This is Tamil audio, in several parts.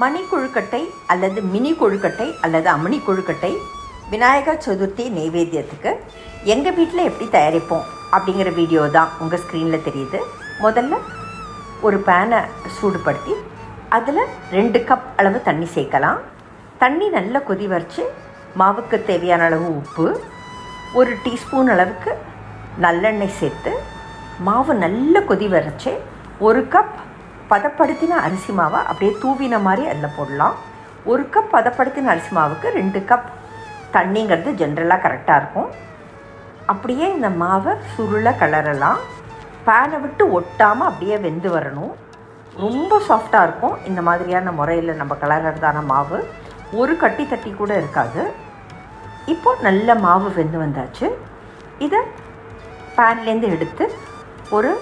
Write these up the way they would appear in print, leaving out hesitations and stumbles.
மணி கொழுக்கட்டை அல்லது மினி கொழுக்கட்டை அல்லது அம்மணி கொழுக்கட்டை விநாயகர் சதுர்த்தி நைவேத்தியத்துக்கு எங்கள் வீட்டில் எப்படி தயாரிப்போம் அப்படிங்கிற வீடியோ தான் உங்கள் ஸ்க்ரீனில் தெரியுது. முதல்ல ஒரு பேனை சூடுபடுத்தி அதில் 2 கப் அளவு தண்ணி சேர்க்கலாம். தண்ணி நல்லா கொதி வரைச்சி மாவுக்கு தேவையான அளவு உப்பு, 1 டீஸ்பூன் அளவுக்கு நல்லெண்ணெய் சேர்த்து மாவு நல்ல கொதி வரைச்சி 1 கப் பதப்படுத்தின அரிசி மாவை அப்படியே தூவின மாதிரி அதில் போடலாம். 1 கப் பதப்படுத்தின அரிசி மாவுக்கு 2 கப் தண்ணிங்கிறது ஜென்ரலாக கரெக்டாக இருக்கும். அப்படியே இந்த மாவை சுருள கிளறலாம். பேனை விட்டு ஒட்டாமல் அப்படியே வெந்து வரணும். ரொம்ப சாஃப்டாக இருக்கும். இந்த மாதிரியான முறையில் நம்ம கிளறதான மாவு ஒரு கட்டி தட்டி கூட இருக்காது. இப்போது நல்ல மாவு வெந்து வந்தாச்சு. இதை பேன்லேருந்து எடுத்து ஒரு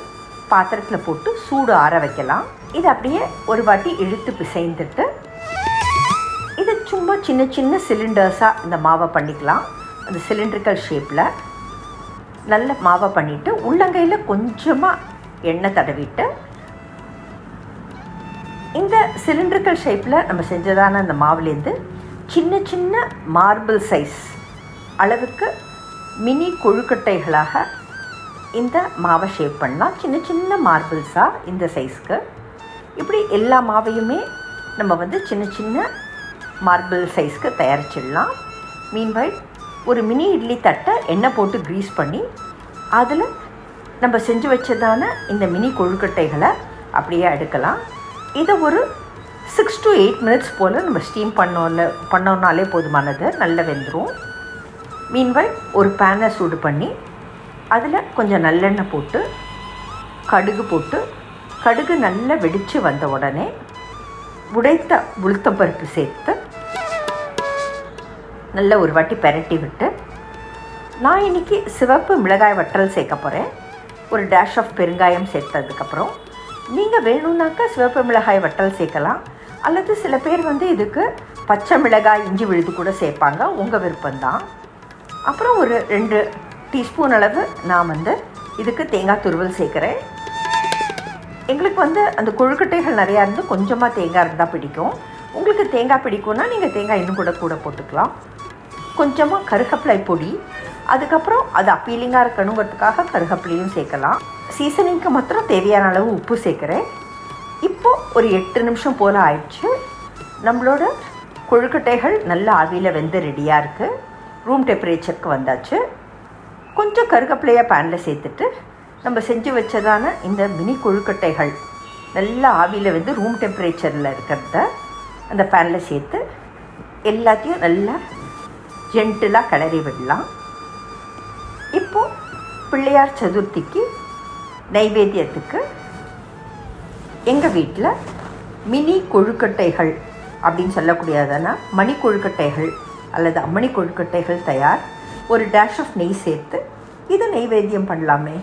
பாத்திரத்தில் போட்டு சூடு ஆற வைக்கலாம். இதை அப்படியே ஒரு வாட்டி இழுத்து பிசைந்துட்டு இதை சும்மா சின்ன சின்ன சிலிண்டர்ஸாக இந்த மாவை பண்ணிக்கலாம். அந்த சிலிண்ட்ரிக்கல் ஷேப்பில் நல்ல மாவை பண்ணிவிட்டு உள்ளங்கையில் கொஞ்சமாக எண்ணெய் தடவிட்டு இந்த சிலிண்ட்ரிக்கல் ஷேப்பில் நம்ம செஞ்சதான அந்த மாவுலேருந்து சின்ன சின்ன மார்பிள் சைஸ் அளவுக்கு மினி கொழுக்கட்டைகளாக இந்த மாவை ஷேப் பண்ணலாம். சின்ன சின்ன மார்பிள்ஸாக இந்த சைஸ்க்கு இப்படி எல்லா மாவையுமே நம்ம சின்ன சின்ன மார்பிள் சைஸ்க்கு தயாரிச்சிடலாம். மீன்வைல் ஒரு மினி இட்லி தட்டை எண்ணெய் போட்டு க்ரீஸ் பண்ணி அதில் நம்ம செஞ்சு வச்சதான இந்த மினி கொழுக்கட்டைகளை எடுக்கலாம். இதை ஒரு 6 to 8 மினிட்ஸ் போல் நம்ம ஸ்டீம் பண்ணோன்னாலே போதுமானது, நல்லா வெந்துடும். மீன்வைல் ஒரு பேனை சூடு பண்ணி அதில் கொஞ்சம் நல்லெண்ணெய் போட்டு கடுகு நல்லா வெடித்து வந்த உடனே உடைத்த உளுத்தம்பருப்பு சேர்த்து நல்லா ஒரு வாட்டி பெரட்டி விட்டு, நான் இன்றைக்கி சிவப்பு மிளகாய் வற்றல் சேர்க்க போகிறேன். ஒரு டேஷ் ஆஃப் பெருங்காயம் சேர்த்ததுக்கப்புறம் நீங்கள் வேணும்னாக்கா சிவப்பு மிளகாய் வற்றல் சேர்க்கலாம். அல்லது சில பேர் இதுக்கு பச்சை மிளகாய் இஞ்சி விழுது கூட சேர்ப்பாங்க, உங்கள் விருப்பம்தான். அப்புறம் ஒரு 2 டீஸ்பூன் அளவு நான் இதுக்கு தேங்காய் துருவல் சேர்க்குறேன். எங்களுக்கு அந்த கொழுக்கட்டைகள் நிறையா இருந்து கொஞ்சமாக தேங்காய் இருந்தால் பிடிக்கும். உங்களுக்கு தேங்காய் பிடிக்கும்னா நீங்கள் தேங்காய் இன்னும் கூட போட்டுக்கலாம். கொஞ்சமாக கருகப்பிலை பொடி, அதுக்கப்புறம் அது அப்பீலிங்காக இருக்கணுங்கிறதுக்காக கருகப்பிலையும் சேர்க்கலாம். சீசனிங்க்கு மாத்திரம் தேவையான அளவு உப்பு சேர்க்குறேன். இப்போது ஒரு 8 நிமிஷம் போல் ஆயிடுச்சு. நம்மளோட கொழுக்கட்டைகள் நல்ல ஆவியில் வெந்து ரெடியாக இருக்குது. ரூம் டெம்பரேச்சருக்கு வந்தாச்சு. கொஞ்சம் கருகப்பிலையாக பேனில் சேர்த்துட்டு நம்ம செஞ்சு வச்சதான இந்த மினி கொழுக்கட்டைகள் நல்லா ஆவியில் ரூம் டெம்பரேச்சரில் இருக்கிறத அந்த பேனில் சேர்த்து எல்லாத்தையும் நல்லா ஜென்டிலாக கிளறி விடலாம். இப்போது பிள்ளையார் சதுர்த்திக்கு நைவேத்தியத்துக்கு எங்கள் வீட்டில் மினி கொழுக்கட்டைகள் அப்படின்னு சொல்லக்கூடியதான மணி கொழுக்கட்டைகள் அல்லது அம்மணி கொழுக்கட்டைகள் தயார். ஒரு டேஷ் ஆஃப் நெய் சேர்த்து இதை நைவேத்தியம் பண்ணலாமே.